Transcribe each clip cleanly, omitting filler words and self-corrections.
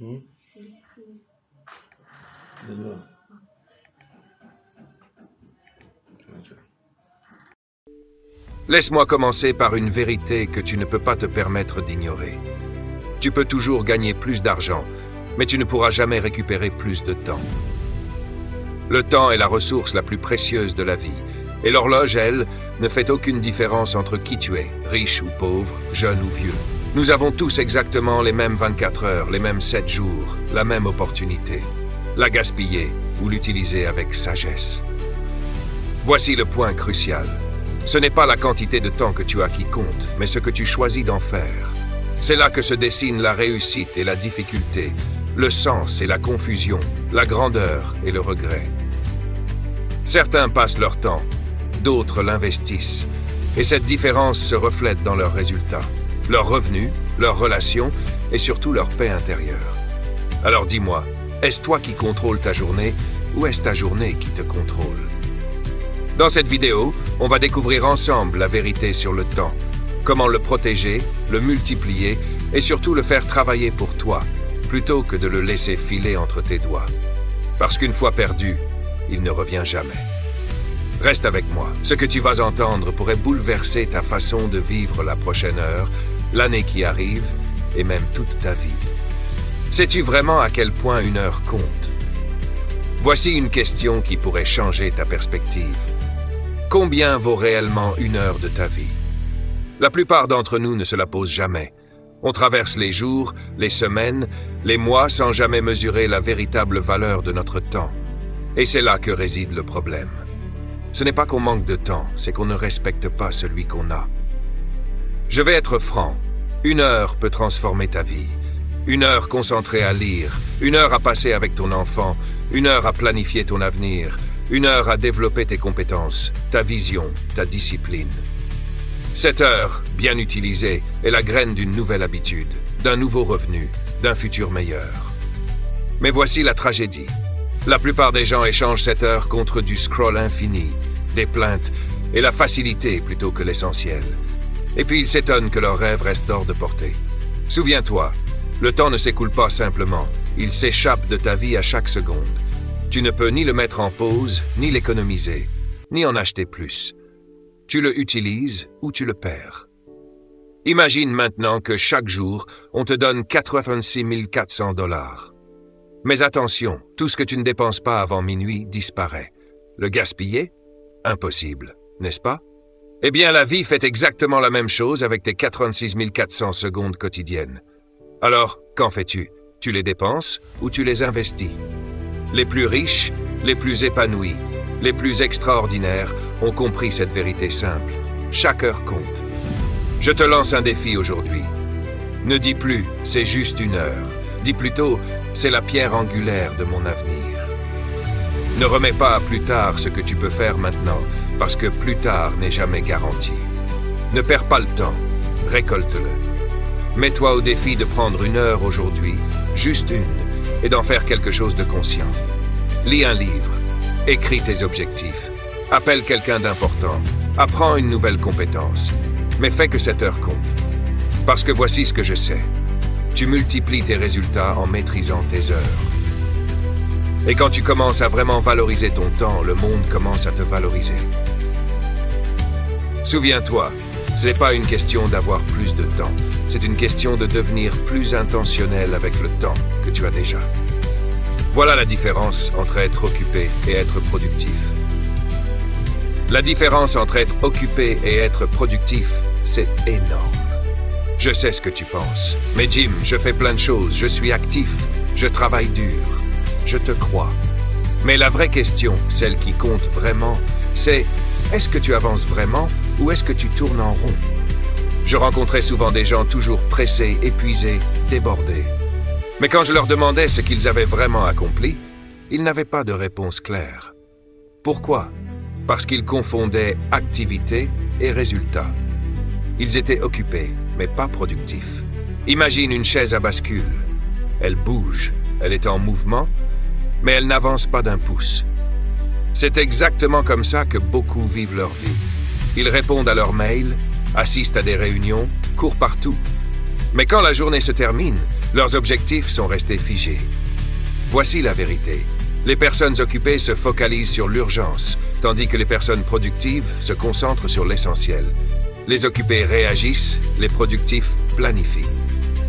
Mhm. Demain. Ok. Laisse-moi commencer par une vérité que tu ne peux pas te permettre d'ignorer. Tu peux toujours gagner plus d'argent, mais tu ne pourras jamais récupérer plus de temps. Le temps est la ressource la plus précieuse de la vie, et l'horloge, elle, ne fait aucune différence entre qui tu es, riche ou pauvre, jeune ou vieux. Nous avons tous exactement les mêmes 24 heures, les mêmes 7 jours, la même opportunité. La gaspiller ou l'utiliser avec sagesse. Voici le point crucial. Ce n'est pas la quantité de temps que tu as qui compte, mais ce que tu choisis d'en faire. C'est là que se dessine la réussite et la difficulté, le sens et la confusion, la grandeur et le regret. Certains passent leur temps, d'autres l'investissent, et cette différence se reflète dans leurs résultats, leurs revenus, leurs relations et surtout leur paix intérieure. Alors dis-moi, est-ce toi qui contrôles ta journée ou est-ce ta journée qui te contrôle? Dans cette vidéo, on va découvrir ensemble la vérité sur le temps, comment le protéger, le multiplier et surtout le faire travailler pour toi, plutôt que de le laisser filer entre tes doigts. Parce qu'une fois perdu, il ne revient jamais. Reste avec moi. Ce que tu vas entendre pourrait bouleverser ta façon de vivre la prochaine heure, l'année qui arrive et même toute ta vie. Sais-tu vraiment à quel point une heure compte? Voici une question qui pourrait changer ta perspective. Combien vaut réellement une heure de ta vie? La plupart d'entre nous ne se la posent jamais. On traverse les jours, les semaines, les mois sans jamais mesurer la véritable valeur de notre temps. Et c'est là que réside le problème. Ce n'est pas qu'on manque de temps, c'est qu'on ne respecte pas celui qu'on a. Je vais être franc. Une heure peut transformer ta vie. Une heure concentrée à lire, une heure à passer avec ton enfant, une heure à planifier ton avenir, une heure à développer tes compétences, ta vision, ta discipline. Cette heure, bien utilisée, est la graine d'une nouvelle habitude, d'un nouveau revenu, d'un futur meilleur. Mais voici la tragédie. La plupart des gens échangent cette heure contre du scroll infini, des plaintes et la facilité plutôt que l'essentiel. Et puis ils s'étonnent que leurs rêves restent hors de portée. Souviens-toi, le temps ne s'écoule pas simplement, il s'échappe de ta vie à chaque seconde. Tu ne peux ni le mettre en pause, ni l'économiser, ni en acheter plus. Tu le utilises ou tu le perds. Imagine maintenant que chaque jour, on te donne 86 400 $. Mais attention, tout ce que tu ne dépenses pas avant minuit disparaît. Le gaspiller? Impossible, n'est-ce pas? Eh bien, la vie fait exactement la même chose avec tes 86 400 secondes quotidiennes. Alors, qu'en fais-tu? Tu les dépenses ou tu les investis? Les plus riches, les plus épanouis, les plus extraordinaires ont compris cette vérité simple. Chaque heure compte. Je te lance un défi aujourd'hui. Ne dis plus « c'est juste une heure ». Dis plutôt « c'est la pierre angulaire de mon avenir ». Ne remets pas à plus tard ce que tu peux faire maintenant, parce que plus tard n'est jamais garanti. Ne perds pas le temps, récolte-le. Mets-toi au défi de prendre une heure aujourd'hui, juste une, et d'en faire quelque chose de conscient. Lis un livre, écris tes objectifs, appelle quelqu'un d'important, apprends une nouvelle compétence, mais fais que cette heure compte. Parce que voici ce que je sais. Tu multiplies tes résultats en maîtrisant tes heures. Et quand tu commences à vraiment valoriser ton temps, le monde commence à te valoriser. Souviens-toi, ce n'est pas une question d'avoir plus de temps, c'est une question de devenir plus intentionnel avec le temps que tu as déjà. Voilà la différence entre être occupé et être productif. La différence entre être occupé et être productif, c'est énorme. Je sais ce que tu penses. Mais Jim, je fais plein de choses, je suis actif, je travaille dur. Je te crois. Mais la vraie question, celle qui compte vraiment, c'est est-ce que tu avances vraiment ou est-ce que tu tournes en rond? Je rencontrais souvent des gens toujours pressés, épuisés, débordés. Mais quand je leur demandais ce qu'ils avaient vraiment accompli, ils n'avaient pas de réponse claire. Pourquoi? Parce qu'ils confondaient activité et résultat. Ils étaient occupés, mais pas productifs. Imagine une chaise à bascule. Elle bouge, elle est en mouvement, mais elle n'avance pas d'un pouce. C'est exactement comme ça que beaucoup vivent leur vie. Ils répondent à leurs mails, assistent à des réunions, courent partout. Mais quand la journée se termine, Leurs objectifs sont restés figés. Voici la vérité. Les personnes occupées se focalisent sur l'urgence, tandis que les personnes productives se concentrent sur l'essentiel. Les occupés réagissent, les productifs planifient.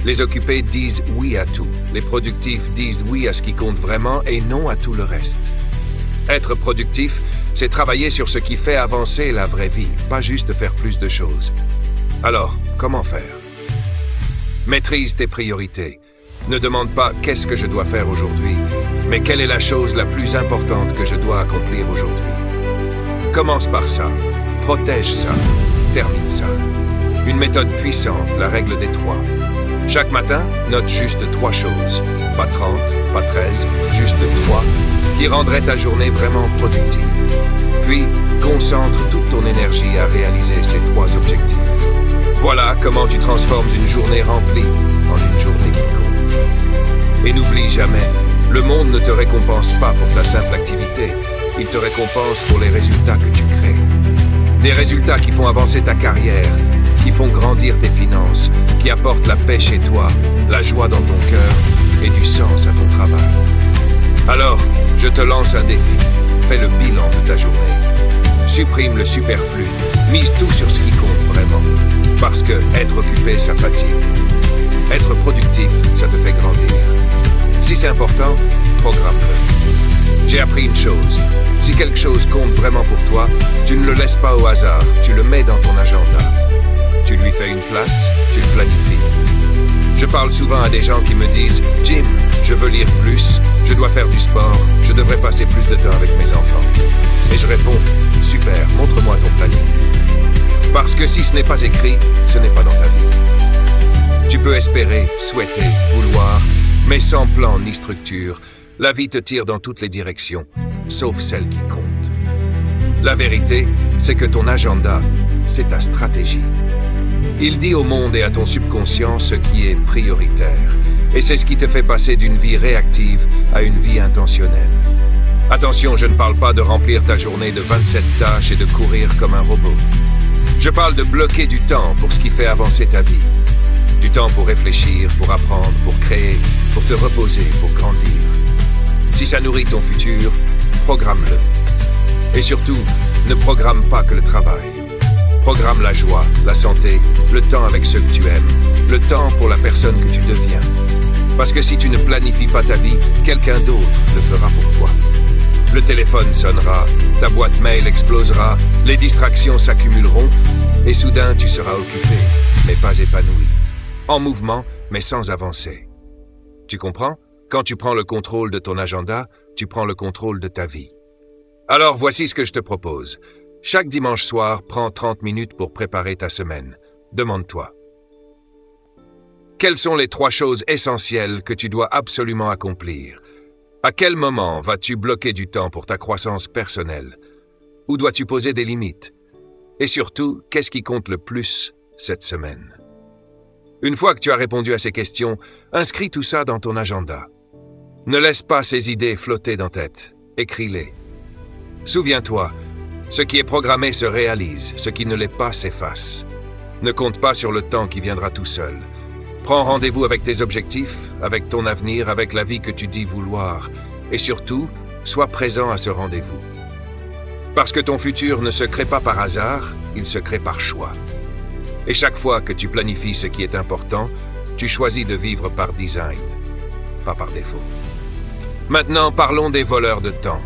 Les occupés disent oui à tout, les productifs disent oui à ce qui compte vraiment et non à tout le reste. Être productif, c'est travailler sur ce qui fait avancer la vraie vie, pas juste faire plus de choses. Alors, comment faire? Maîtrise tes priorités. Ne demande pas « qu'est-ce que je dois faire aujourd'hui ?» mais « quelle est la chose la plus importante que je dois accomplir aujourd'hui ?» Commence par ça. Protège ça. Termine ça. Une méthode puissante, la règle des 3. Chaque matin, note juste 3 choses. Pas 30, pas 13, juste 3, qui rendraient ta journée vraiment productive. Puis, concentre toute ton énergie à réaliser ces 3 objectifs. Voilà comment tu transformes une journée remplie en une journée qui compte. Et n'oublie jamais, le monde ne te récompense pas pour ta simple activité, il te récompense pour les résultats que tu crées. Des résultats qui font avancer ta carrière, qui font grandir tes finances, qui apportent la paix chez toi, la joie dans ton cœur et du sens à ton travail. Alors, je te lance un défi. Fais le bilan de ta journée. Supprime le superflu. Mise tout sur ce qui compte vraiment. Parce que être occupé, ça fatigue. Être productif, ça te fait grandir. Si c'est important, programme-le. J'ai appris une chose. Si quelque chose compte vraiment pour toi, tu ne le laisses pas au hasard, tu le mets dans ton agenda. Tu lui fais une place, tu le planifies. Je parle souvent à des gens qui me disent « Jim, je veux lire plus, je dois faire du sport, je devrais passer plus de temps avec mes enfants. » Et je réponds « Super, montre-moi ton planning. » Parce que si ce n'est pas écrit, ce n'est pas dans ta vie. Tu peux espérer, souhaiter, vouloir, mais sans plan ni structure, la vie te tire dans toutes les directions, sauf celle qui compte. La vérité, c'est que ton agenda, c'est ta stratégie. Il dit au monde et à ton subconscient ce qui est prioritaire. Et c'est ce qui te fait passer d'une vie réactive à une vie intentionnelle. Attention, je ne parle pas de remplir ta journée de 27 tâches et de courir comme un robot. Je parle de bloquer du temps pour ce qui fait avancer ta vie. Du temps pour réfléchir, pour apprendre, pour créer, pour te reposer, pour grandir. Si ça nourrit ton futur, programme-le. Et surtout, ne programme pas que le travail. Programme la joie, la santé, le temps avec ceux que tu aimes, le temps pour la personne que tu deviens. Parce que si tu ne planifies pas ta vie, quelqu'un d'autre le fera pour toi. Le téléphone sonnera, ta boîte mail explosera, les distractions s'accumuleront, et soudain tu seras occupé, mais pas épanoui. En mouvement, mais sans avancer. Tu comprends? Quand tu prends le contrôle de ton agenda, tu prends le contrôle de ta vie. Alors voici ce que je te propose. Chaque dimanche soir, prends 30 minutes pour préparer ta semaine. Demande-toi. Quelles sont les 3 choses essentielles que tu dois absolument accomplir? À quel moment vas-tu bloquer du temps pour ta croissance personnelle? Où dois-tu poser des limites? Et surtout, qu'est-ce qui compte le plus cette semaine? Une fois que tu as répondu à ces questions, inscris tout ça dans ton agenda. Ne laisse pas ces idées flotter dans ta tête. Écris-les. Souviens-toi, ce qui est programmé se réalise, ce qui ne l'est pas s'efface. Ne compte pas sur le temps qui viendra tout seul. Prends rendez-vous avec tes objectifs, avec ton avenir, avec la vie que tu dis vouloir. Et surtout, sois présent à ce rendez-vous. Parce que ton futur ne se crée pas par hasard, il se crée par choix. Et chaque fois que tu planifies ce qui est important, tu choisis de vivre par design, pas par défaut. Maintenant, parlons des voleurs de temps.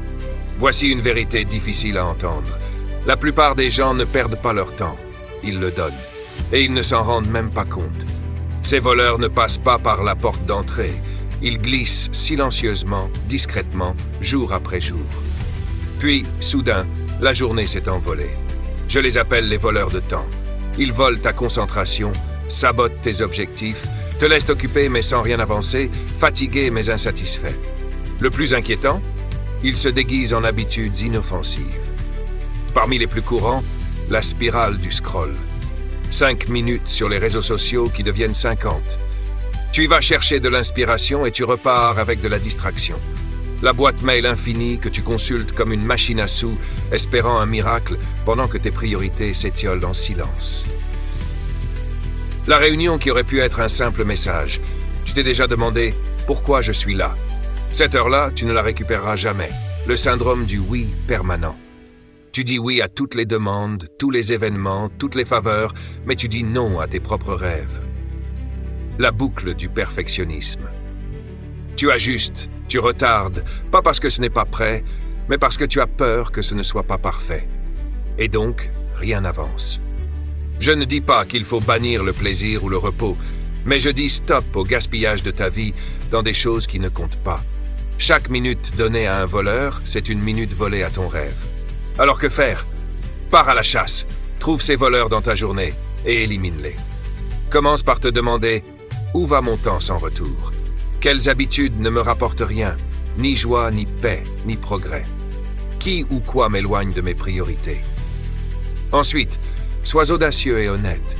Voici une vérité difficile à entendre. La plupart des gens ne perdent pas leur temps. Ils le donnent. Et ils ne s'en rendent même pas compte. Ces voleurs ne passent pas par la porte d'entrée. Ils glissent silencieusement, discrètement, jour après jour. Puis, soudain, la journée s'est envolée. Je les appelle les voleurs de temps. Ils volent ta concentration, sabotent tes objectifs, te laissent occupé mais sans rien avancer, fatigué mais insatisfait. Le plus inquiétant, ils se déguisent en habitudes inoffensives. Parmi les plus courants, la spirale du scroll. 5 minutes sur les réseaux sociaux qui deviennent 50. Tu y vas chercher de l'inspiration et tu repars avec de la distraction. La boîte mail infinie que tu consultes comme une machine à sous, espérant un miracle pendant que tes priorités s'étiolent en silence. La réunion qui aurait pu être un simple message. Tu t'es déjà demandé pourquoi je suis là? Cette heure-là, tu ne la récupéreras jamais. Le syndrome du oui permanent. Tu dis oui à toutes les demandes, tous les événements, toutes les faveurs, mais tu dis non à tes propres rêves. La boucle du perfectionnisme. Tu ajustes, tu retardes, pas parce que ce n'est pas prêt, mais parce que tu as peur que ce ne soit pas parfait. Et donc, rien n'avance. Je ne dis pas qu'il faut bannir le plaisir ou le repos, mais je dis stop au gaspillage de ta vie dans des choses qui ne comptent pas. Chaque minute donnée à un voleur, c'est une minute volée à ton rêve. Alors que faire? Pars à la chasse, trouve ces voleurs dans ta journée et élimine-les. Commence par te demander où va mon temps sans retour? Quelles habitudes ne me rapportent rien, ni joie, ni paix, ni progrès? Qui ou quoi m'éloigne de mes priorités? Ensuite, sois audacieux et honnête.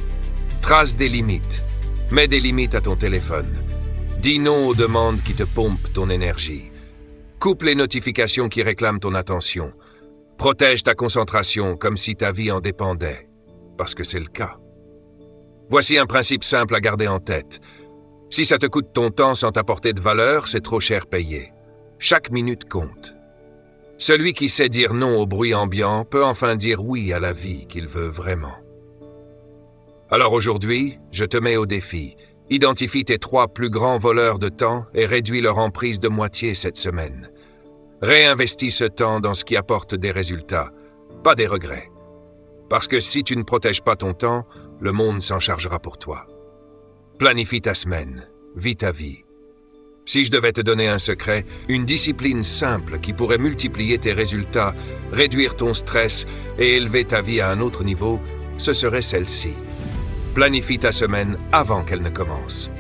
Trace des limites. Mets des limites à ton téléphone. Dis non aux demandes qui te pompent ton énergie. Coupe les notifications qui réclament ton attention. Protège ta concentration comme si ta vie en dépendait, parce que c'est le cas. Voici un principe simple à garder en tête. Si ça te coûte ton temps sans t'apporter de valeur, c'est trop cher payé. Chaque minute compte. Celui qui sait dire non au bruit ambiant peut enfin dire oui à la vie qu'il veut vraiment. Alors aujourd'hui, je te mets au défi. Identifie tes 3 plus grands voleurs de temps et réduis leur emprise de moitié cette semaine. Réinvestis ce temps dans ce qui apporte des résultats, pas des regrets. Parce que si tu ne protèges pas ton temps, le monde s'en chargera pour toi. Planifie ta semaine, vis ta vie. Si je devais te donner un secret, une discipline simple qui pourrait multiplier tes résultats, réduire ton stress et élever ta vie à un autre niveau, ce serait celle-ci. Planifie ta semaine avant qu'elle ne commence.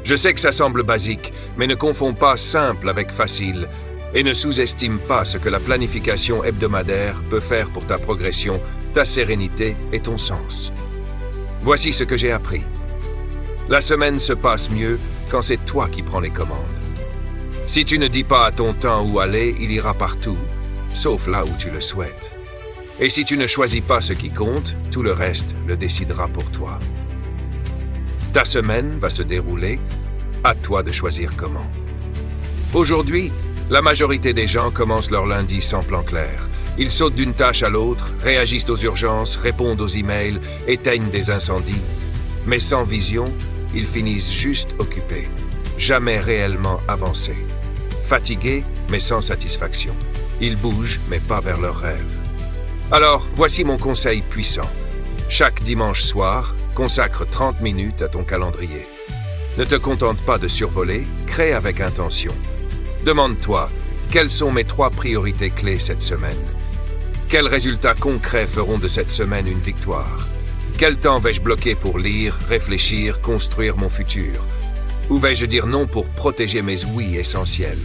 Je sais que ça semble basique, mais ne confonds pas simple avec facile et ne sous-estime pas ce que la planification hebdomadaire peut faire pour ta progression, ta sérénité et ton sens. Voici ce que j'ai appris. La semaine se passe mieux quand c'est toi qui prends les commandes. Si tu ne dis pas à ton temps où aller, il ira partout, sauf là où tu le souhaites. Et si tu ne choisis pas ce qui compte, tout le reste le décidera pour toi. Ta semaine va se dérouler, à toi de choisir comment. Aujourd'hui, la majorité des gens commencent leur lundi sans plan clair. Ils sautent d'une tâche à l'autre, réagissent aux urgences, répondent aux emails, éteignent des incendies. Mais sans vision, ils finissent juste occupés, jamais réellement avancés. Fatigués, mais sans satisfaction. Ils bougent, mais pas vers leurs rêves. Alors, voici mon conseil puissant. Chaque dimanche soir, consacre 30 minutes à ton calendrier. Ne te contente pas de survoler, crée avec intention. Demande-toi, quelles sont mes 3 priorités clés cette semaine? Quels résultats concrets feront de cette semaine une victoire? Quel temps vais-je bloquer pour lire, réfléchir, construire mon futur? Où vais-je dire non pour protéger mes oui essentiels?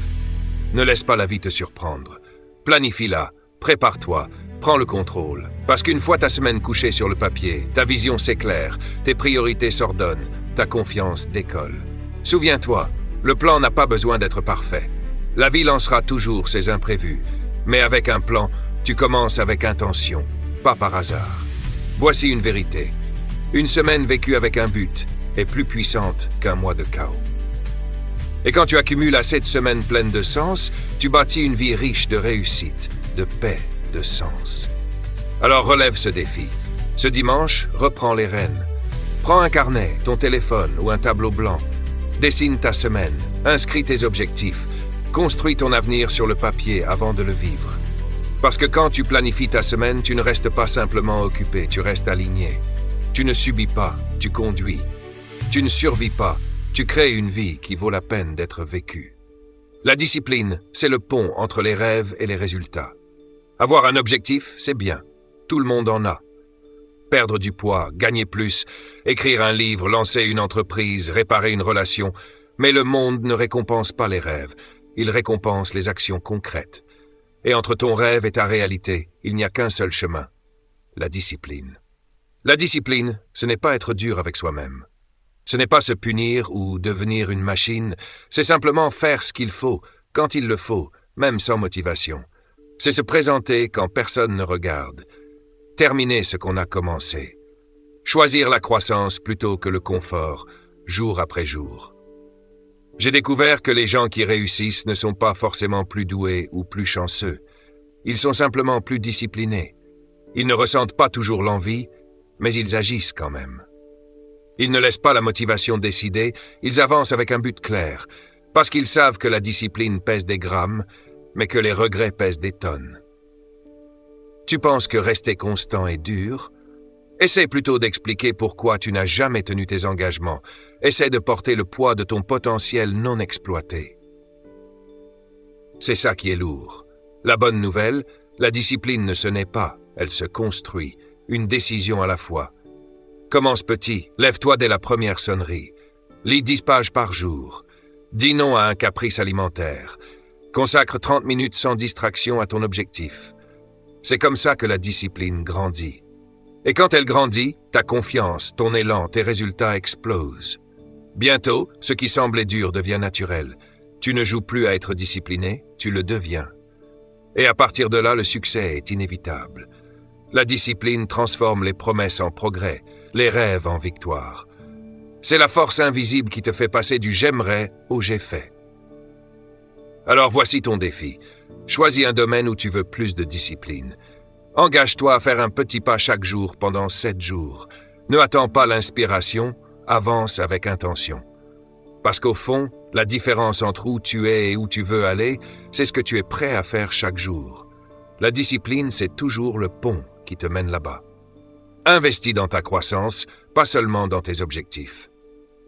Ne laisse pas la vie te surprendre. Planifie-la, prépare-toi, prends le contrôle. Parce qu'une fois ta semaine couchée sur le papier, ta vision s'éclaire, tes priorités s'ordonnent, ta confiance décolle. Souviens-toi, le plan n'a pas besoin d'être parfait. La vie lancera toujours ses imprévus, mais avec un plan, tu commences avec intention, pas par hasard. Voici une vérité. Une semaine vécue avec un but est plus puissante qu'un mois de chaos. Et quand tu accumules assez de semaines pleines de sens, tu bâtis une vie riche de réussite, de paix, de sens. Alors relève ce défi. Ce dimanche, reprends les rênes. Prends un carnet, ton téléphone ou un tableau blanc. Dessine ta semaine, inscris tes objectifs, construis ton avenir sur le papier avant de le vivre. Parce que quand tu planifies ta semaine, tu ne restes pas simplement occupé, tu restes aligné. Tu ne subis pas, tu conduis. Tu ne survis pas, tu crées une vie qui vaut la peine d'être vécue. La discipline, c'est le pont entre les rêves et les résultats. Avoir un objectif, c'est bien. Tout le monde en a. Perdre du poids, gagner plus, écrire un livre, lancer une entreprise, réparer une relation. Mais le monde ne récompense pas les rêves, il récompense les actions concrètes. Et entre ton rêve et ta réalité, il n'y a qu'un seul chemin, la discipline. La discipline, ce n'est pas être dur avec soi-même. Ce n'est pas se punir ou devenir une machine, c'est simplement faire ce qu'il faut, quand il le faut, même sans motivation. C'est se présenter quand personne ne regarde. Terminer ce qu'on a commencé. Choisir la croissance plutôt que le confort, jour après jour. J'ai découvert que les gens qui réussissent ne sont pas forcément plus doués ou plus chanceux. Ils sont simplement plus disciplinés. Ils ne ressentent pas toujours l'envie, mais ils agissent quand même. Ils ne laissent pas la motivation décider, ils avancent avec un but clair, parce qu'ils savent que la discipline pèse des grammes, mais que les regrets pèsent des tonnes. Tu penses que rester constant est dur? Essaie plutôt d'expliquer pourquoi tu n'as jamais tenu tes engagements. Essaie de porter le poids de ton potentiel non exploité. C'est ça qui est lourd. La bonne nouvelle, la discipline ne se naît pas, elle se construit, une décision à la fois. Commence petit, lève-toi dès la première sonnerie. Lis 10 pages par jour. Dis non à un caprice alimentaire. Consacre 30 minutes sans distraction à ton objectif. C'est comme ça que la discipline grandit. Et quand elle grandit, ta confiance, ton élan, tes résultats explosent. Bientôt, ce qui semblait dur devient naturel. Tu ne joues plus à être discipliné, tu le deviens. Et à partir de là, le succès est inévitable. La discipline transforme les promesses en progrès, les rêves en victoire. C'est la force invisible qui te fait passer du « j'aimerais » au « j'ai fait ». Alors voici ton défi. Choisis un domaine où tu veux plus de discipline. Engage-toi à faire un petit pas chaque jour pendant 7 jours. Ne attends pas l'inspiration, avance avec intention. Parce qu'au fond, la différence entre où tu es et où tu veux aller, c'est ce que tu es prêt à faire chaque jour. La discipline, c'est toujours le pont qui te mène là-bas. Investis dans ta croissance, pas seulement dans tes objectifs.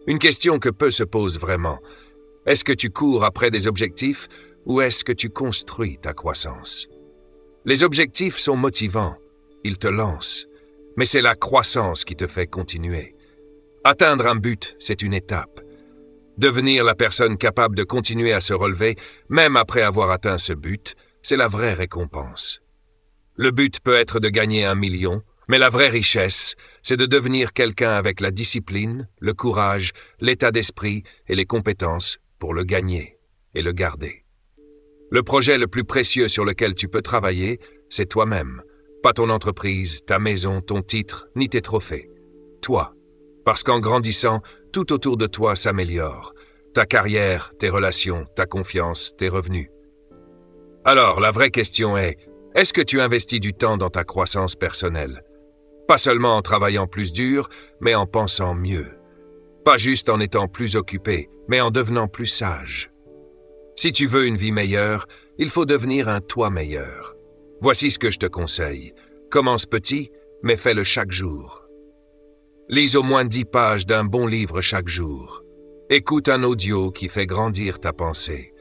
Une question que peu se posent vraiment. Est-ce que tu cours après des objectifs ou est-ce que tu construis ta croissance? Les objectifs sont motivants, ils te lancent, mais c'est la croissance qui te fait continuer. Atteindre un but, c'est une étape. Devenir la personne capable de continuer à se relever, même après avoir atteint ce but, c'est la vraie récompense. Le but peut être de gagner 1 million, mais la vraie richesse, c'est de devenir quelqu'un avec la discipline, le courage, l'état d'esprit et les compétences pour le gagner et le garder. Le projet le plus précieux sur lequel tu peux travailler, c'est toi-même. Pas ton entreprise, ta maison, ton titre, ni tes trophées. Toi. Parce qu'en grandissant, tout autour de toi s'améliore. Ta carrière, tes relations, ta confiance, tes revenus. Alors, la vraie question est, est-ce que tu investis du temps dans ta croissance personnelle? Pas seulement en travaillant plus dur, mais en pensant mieux. Pas juste en étant plus occupé, mais en devenant plus sage. Si tu veux une vie meilleure, il faut devenir un toi meilleur. Voici ce que je te conseille. Commence petit, mais fais-le chaque jour. Lis au moins 10 pages d'un bon livre chaque jour. Écoute un audio qui fait grandir ta pensée.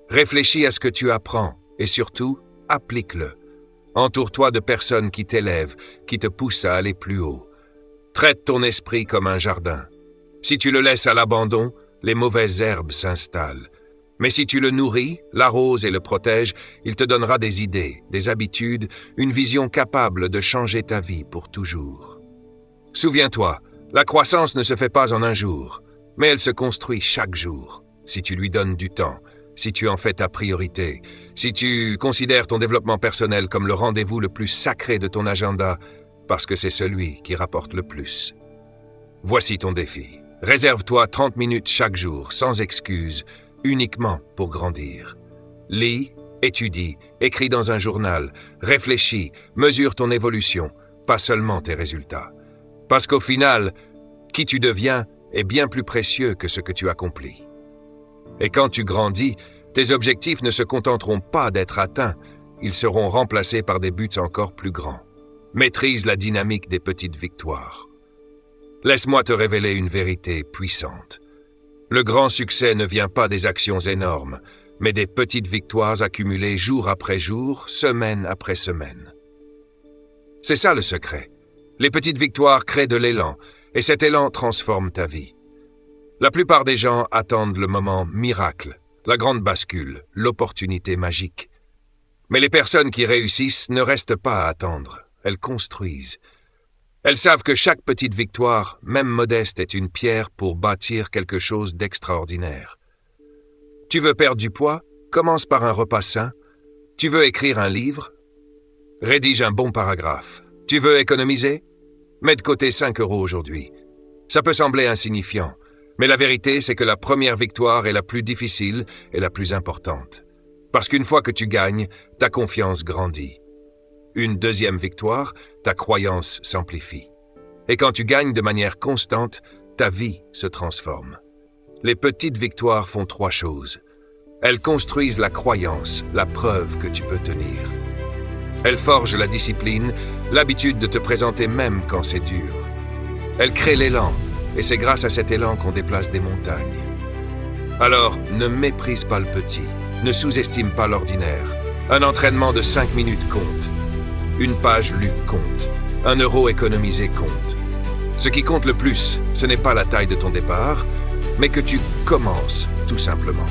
Réfléchis à ce que tu apprends et surtout, applique-le. Entoure-toi de personnes qui t'élèvent, qui te poussent à aller plus haut. Traite ton esprit comme un jardin. Si tu le laisses à l'abandon, les mauvaises herbes s'installent. Mais si tu le nourris, l'arroses et le protèges, il te donnera des idées, des habitudes, une vision capable de changer ta vie pour toujours. Souviens-toi, la croissance ne se fait pas en un jour, mais elle se construit chaque jour, si tu lui donnes du temps, si tu en fais ta priorité, si tu considères ton développement personnel comme le rendez-vous le plus sacré de ton agenda, parce que c'est celui qui rapporte le plus. Voici ton défi. Réserve-toi 30 minutes chaque jour, sans excuse, uniquement pour grandir. Lis, étudie, écris dans un journal, réfléchis, mesure ton évolution, pas seulement tes résultats. Parce qu'au final, qui tu deviens est bien plus précieux que ce que tu accomplis. Et quand tu grandis, tes objectifs ne se contenteront pas d'être atteints, ils seront remplacés par des buts encore plus grands. Maîtrise la dynamique des petites victoires. Laisse-moi te révéler une vérité puissante. Le grand succès ne vient pas des actions énormes, mais des petites victoires accumulées jour après jour, semaine après semaine. C'est ça le secret. Les petites victoires créent de l'élan, et cet élan transforme ta vie. La plupart des gens attendent le moment miracle, la grande bascule, l'opportunité magique. Mais les personnes qui réussissent ne restent pas à attendre, elles construisent. Elles savent que chaque petite victoire, même modeste, est une pierre pour bâtir quelque chose d'extraordinaire. Tu veux perdre du poids? Commence par un repas sain. Tu veux écrire un livre? Rédige un bon paragraphe. Tu veux économiser? Mets de côté 5 € aujourd'hui. Ça peut sembler insignifiant, Mais la vérité, c'est que la première victoire est la plus difficile et la plus importante. Parce qu'une fois que tu gagnes, ta confiance grandit. Une deuxième victoire, ta croyance s'amplifie. Et quand tu gagnes de manière constante, ta vie se transforme. Les petites victoires font 3 choses. Elles construisent la croyance, la preuve que tu peux tenir. Elles forgent la discipline, l'habitude de te présenter même quand c'est dur. Elles créent l'élan, et c'est grâce à cet élan qu'on déplace des montagnes. Alors, ne méprise pas le petit, ne sous-estime pas l'ordinaire. Un entraînement de 5 minutes compte. Une page lue compte. 1 euro économisé compte. Ce qui compte le plus, ce n'est pas la taille de ton départ, mais que tu commences, tout simplement.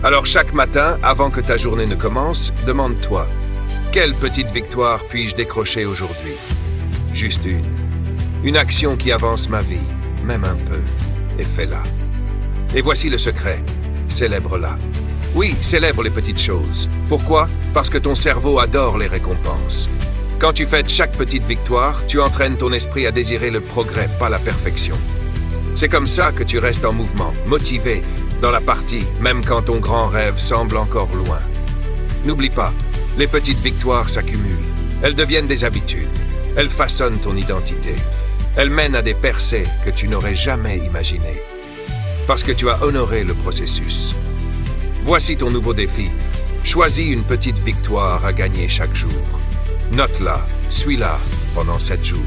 Alors chaque matin, avant que ta journée ne commence, demande-toi, quelle petite victoire puis-je décrocher aujourd'hui? Juste une. Une action qui avance ma vie, même un peu, et fais-la. Et voici le secret, célèbre-la. Oui, célèbre les petites choses. Pourquoi? Parce que ton cerveau adore les récompenses. Quand tu fêtes chaque petite victoire, tu entraînes ton esprit à désirer le progrès, pas la perfection. C'est comme ça que tu restes en mouvement, motivé, dans la partie, même quand ton grand rêve semble encore loin. N'oublie pas, les petites victoires s'accumulent. Elles deviennent des habitudes. Elles façonnent ton identité. Elles mènent à des percées que tu n'aurais jamais imaginées. Parce que tu as honoré le processus. Voici ton nouveau défi. Choisis une petite victoire à gagner chaque jour. Note-la, suis-la pendant 7 jours.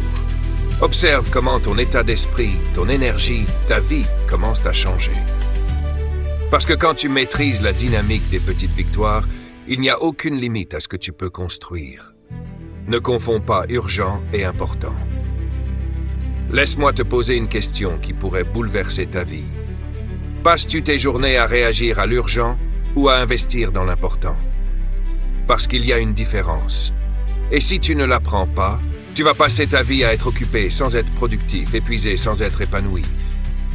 Observe comment ton état d'esprit, ton énergie, ta vie commencent à changer. Parce que quand tu maîtrises la dynamique des petites victoires, il n'y a aucune limite à ce que tu peux construire. Ne confonds pas urgent et important. Laisse-moi te poser une question qui pourrait bouleverser ta vie. Passes-tu tes journées à réagir à l'urgent ou à investir dans l'important? Parce qu'il y a une différence. Et si tu ne l'apprends pas, tu vas passer ta vie à être occupé sans être productif, épuisé sans être épanoui.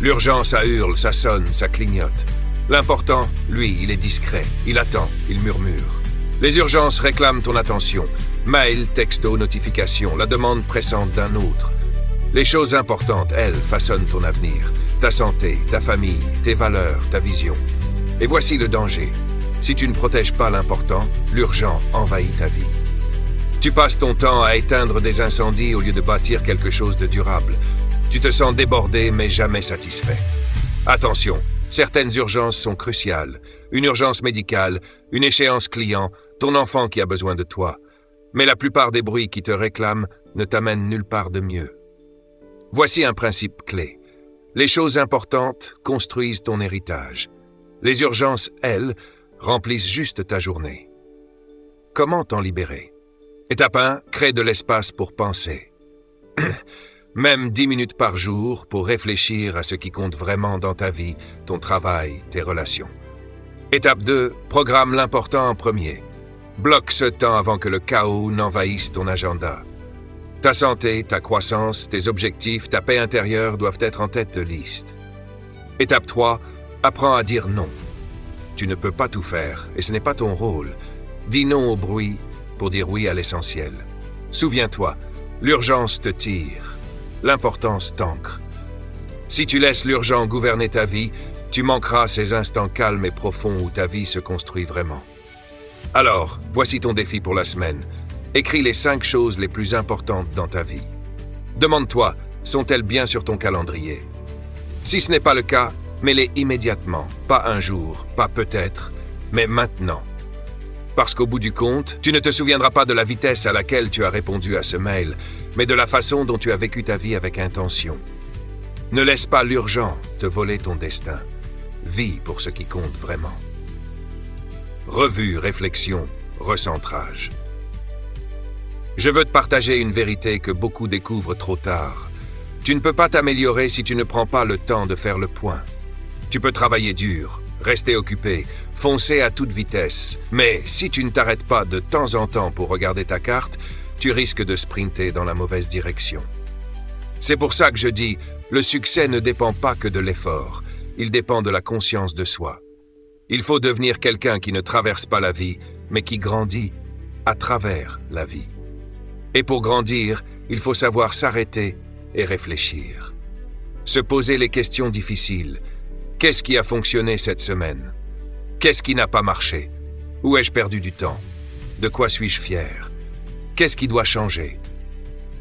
L'urgent, ça hurle, ça sonne, ça clignote. L'important, lui, il est discret, il attend, il murmure. Les urgences réclament ton attention. Mail, texto, notification, la demande pressante d'un autre. Les choses importantes, elles, façonnent ton avenir. Ta santé, ta famille, tes valeurs, ta vision. Et voici le danger. Si tu ne protèges pas l'important, l'urgent envahit ta vie. Tu passes ton temps à éteindre des incendies au lieu de bâtir quelque chose de durable. Tu te sens débordé mais jamais satisfait. Attention, certaines urgences sont cruciales. Une urgence médicale, une échéance client, ton enfant qui a besoin de toi. Mais la plupart des bruits qui te réclament ne t'amènent nulle part de mieux. Voici un principe clé. Les choses importantes construisent ton héritage. Les urgences, elles, remplissent juste ta journée. Comment t'en libérer? Étape 1, crée de l'espace pour penser. Même 10 minutes par jour pour réfléchir à ce qui compte vraiment dans ta vie, ton travail, tes relations. Étape 2, programme l'important en premier. Bloque ce temps avant que le chaos n'envahisse ton agenda. Ta santé, ta croissance, tes objectifs, ta paix intérieure doivent être en tête de liste. Étape 3, apprends à dire non. Tu ne peux pas tout faire, et ce n'est pas ton rôle. Dis non au bruit pour dire oui à l'essentiel. Souviens-toi, l'urgence te tire, l'importance t'ancre. Si tu laisses l'urgent gouverner ta vie, tu manqueras ces instants calmes et profonds où ta vie se construit vraiment. Alors, voici ton défi pour la semaine. Écris les 5 choses les plus importantes dans ta vie. Demande-toi, sont-elles bien sur ton calendrier? Si ce n'est pas le cas, mets-les immédiatement, pas un jour, pas peut-être, mais maintenant. Parce qu'au bout du compte, tu ne te souviendras pas de la vitesse à laquelle tu as répondu à ce mail, mais de la façon dont tu as vécu ta vie avec intention. Ne laisse pas l'urgent te voler ton destin. Vis pour ce qui compte vraiment. Revue, réflexion, recentrage. Je veux te partager une vérité que beaucoup découvrent trop tard. Tu ne peux pas t'améliorer si tu ne prends pas le temps de faire le point. Tu peux travailler dur, rester occupé, foncer à toute vitesse, mais si tu ne t'arrêtes pas de temps en temps pour regarder ta carte, tu risques de sprinter dans la mauvaise direction. C'est pour ça que je dis, le succès ne dépend pas que de l'effort, il dépend de la conscience de soi. Il faut devenir quelqu'un qui ne traverse pas la vie, mais qui grandit à travers la vie. Et pour grandir, il faut savoir s'arrêter et réfléchir. Se poser les questions difficiles. Qu'est-ce qui a fonctionné cette semaine? Qu'est-ce qui n'a pas marché? Où ai-je perdu du temps? De quoi suis-je fier? Qu'est-ce qui doit changer?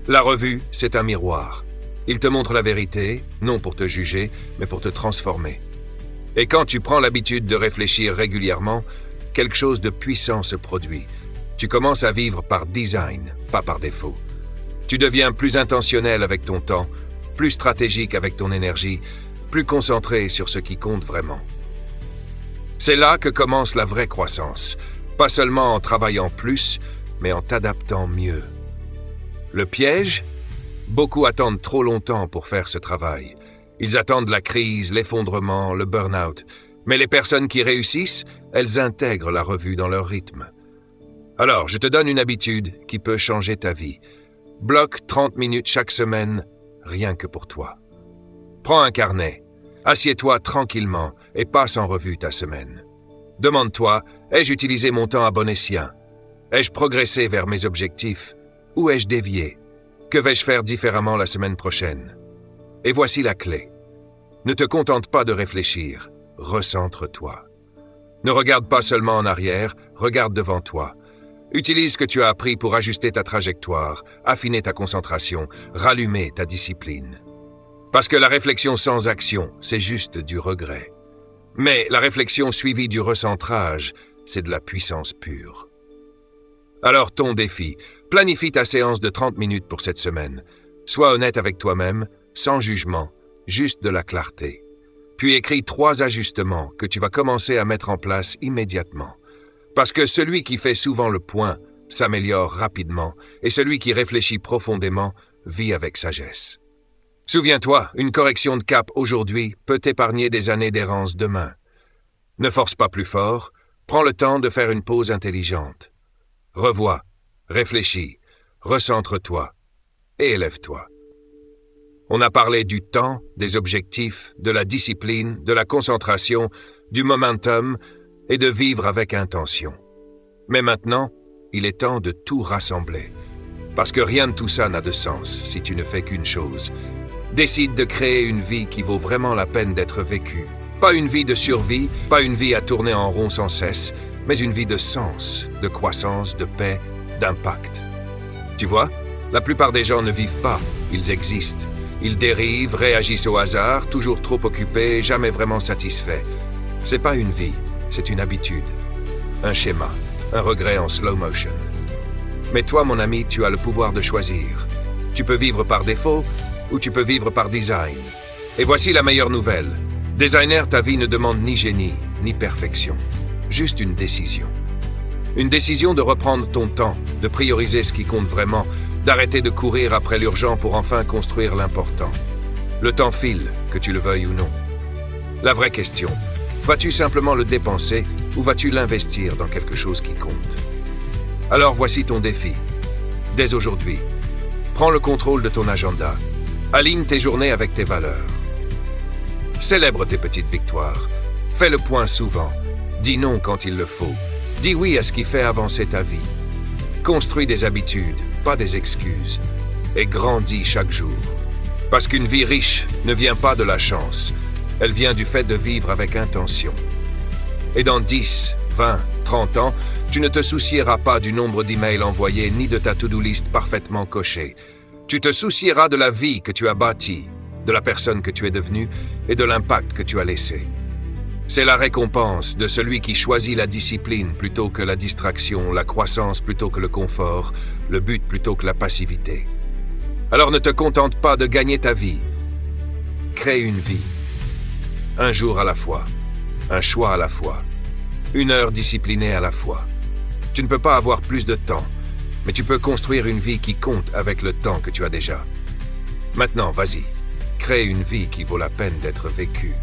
La revue, c'est un miroir. Il te montre la vérité, non pour te juger, mais pour te transformer. Et quand tu prends l'habitude de réfléchir régulièrement, quelque chose de puissant se produit. Tu commences à vivre par design, pas par défaut. Tu deviens plus intentionnel avec ton temps, plus stratégique avec ton énergie, plus concentré sur ce qui compte vraiment. C'est là que commence la vraie croissance, pas seulement en travaillant plus, mais en t'adaptant mieux. Le piège? Beaucoup attendent trop longtemps pour faire ce travail. Ils attendent la crise, l'effondrement, le burn-out. Mais les personnes qui réussissent, elles intègrent la revue dans leur rythme. Alors, je te donne une habitude qui peut changer ta vie. Bloque 30 minutes chaque semaine, rien que pour toi. Prends un carnet, assieds-toi tranquillement et passe en revue ta semaine. Demande-toi, ai-je utilisé mon temps à bon escient? Ai-je progressé vers mes objectifs? Où ai-je dévié? Que vais-je faire différemment la semaine prochaine? Et voici la clé. Ne te contente pas de réfléchir, recentre-toi. Ne regarde pas seulement en arrière, regarde devant toi. Utilise ce que tu as appris pour ajuster ta trajectoire, affiner ta concentration, rallumer ta discipline. Parce que la réflexion sans action, c'est juste du regret. Mais la réflexion suivie du recentrage, c'est de la puissance pure. Alors ton défi, planifie ta séance de 30 minutes pour cette semaine. Sois honnête avec toi-même, sans jugement, juste de la clarté. Puis écris 3 ajustements que tu vas commencer à mettre en place immédiatement. Parce que celui qui fait souvent le point s'améliore rapidement et celui qui réfléchit profondément vit avec sagesse. Souviens-toi, une correction de cap aujourd'hui peut t'épargner des années d'errance demain. Ne force pas plus fort, prends le temps de faire une pause intelligente. Revois, réfléchis, recentre-toi et élève-toi. On a parlé du temps, des objectifs, de la discipline, de la concentration, du momentum et de vivre avec intention. Mais maintenant, il est temps de tout rassembler. Parce que rien de tout ça n'a de sens si tu ne fais qu'une chose. Décide de créer une vie qui vaut vraiment la peine d'être vécue. Pas une vie de survie, pas une vie à tourner en rond sans cesse, mais une vie de sens, de croissance, de paix, d'impact. Tu vois, la plupart des gens ne vivent pas, ils existent. Ils dérivent, réagissent au hasard, toujours trop occupés, jamais vraiment satisfaits. C'est pas une vie, c'est une habitude, un schéma, un regret en slow motion. Mais toi, mon ami, tu as le pouvoir de choisir. Tu peux vivre par défaut ou tu peux vivre par design. Et voici la meilleure nouvelle. Designer, ta vie ne demande ni génie, ni perfection. Juste une décision. Une décision de reprendre ton temps, de prioriser ce qui compte vraiment, d'arrêter de courir après l'urgent pour enfin construire l'important. Le temps file, que tu le veuilles ou non. La vraie question, vas-tu simplement le dépenser ou vas-tu l'investir dans quelque chose qui compte? Alors voici ton défi. Dès aujourd'hui, prends le contrôle de ton agenda. Aligne tes journées avec tes valeurs. Célèbre tes petites victoires. Fais le point souvent. Dis non quand il le faut. Dis oui à ce qui fait avancer ta vie. Construis des habitudes, pas des excuses. Et grandis chaque jour. Parce qu'une vie riche ne vient pas de la chance. Elle vient du fait de vivre avec intention. Et dans 10, 20, 30 ans, tu ne te soucieras pas du nombre d'emails envoyés ni de ta to-do list parfaitement cochée. Tu te soucieras de la vie que tu as bâtie, de la personne que tu es devenue et de l'impact que tu as laissé. C'est la récompense de celui qui choisit la discipline plutôt que la distraction, la croissance plutôt que le confort, le but plutôt que la passivité. Alors ne te contente pas de gagner ta vie. Crée une vie. Un jour à la fois, un choix à la fois, une heure disciplinée à la fois. Tu ne peux pas avoir plus de temps, mais tu peux construire une vie qui compte avec le temps que tu as déjà. Maintenant, vas-y, crée une vie qui vaut la peine d'être vécue.